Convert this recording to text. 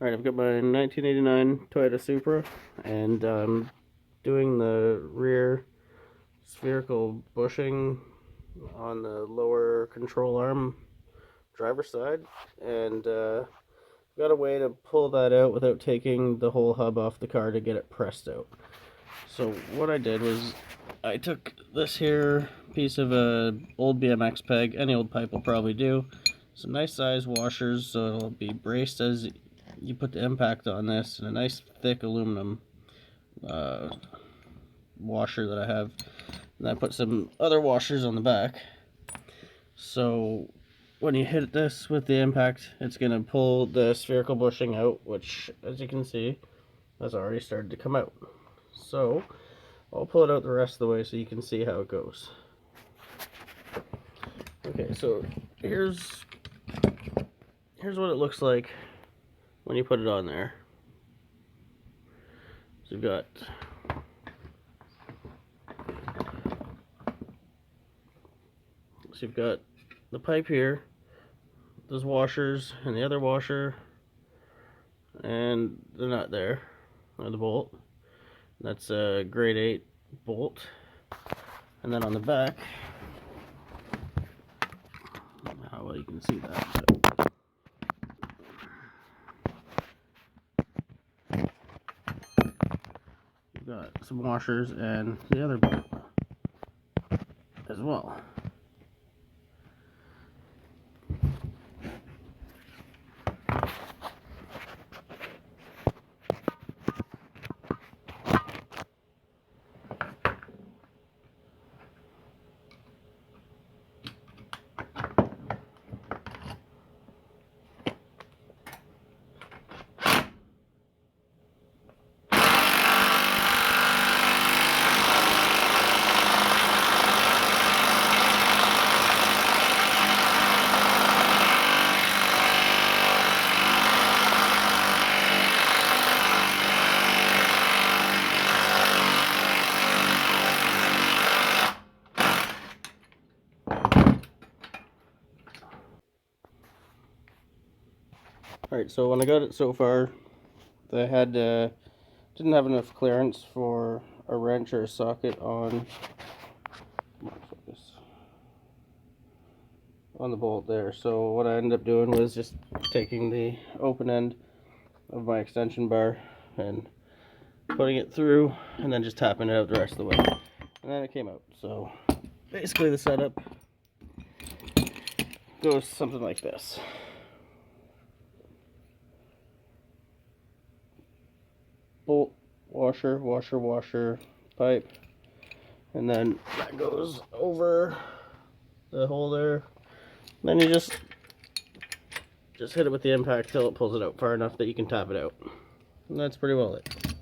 Alright, I've got my 1989 Toyota Supra, and doing the rear spherical bushing on the lower control arm driver's side, and got a way to pull that out without taking the whole hub off the car to get it pressed out. So what I did was I took this here piece of a old BMX peg, any old pipe will probably do, some nice size washers so it'll be braced as you put the impact on this, and a nice thick aluminum washer that I have, and I put some other washers on the back, so when you hit this with the impact it's going to pull the spherical bushing out, which as you can see has already started to come out. So I'll pull it out the rest of the way so you can see how it goes. Okay, so here's what it looks like when you put it on there. So you've got the pipe here, those washers, and the other washer, and the nut there, or the bolt. That's a grade 8 bolt. And then on the back, I don't know how well you can see that, but you've got some washers and the other bolt as well. Alright, so when I got it so far, I had didn't have enough clearance for a wrench or a socket on the bolt there. So what I ended up doing was just taking the open end of my extension bar and putting it through, and then just tapping it out the rest of the way, and then it came out. So basically the setup goes something like this. Bolt, washer, washer, washer, pipe, and then that goes over the hole there. Then you just hit it with the impact till it pulls it out far enough that you can tap it out. And that's pretty well it.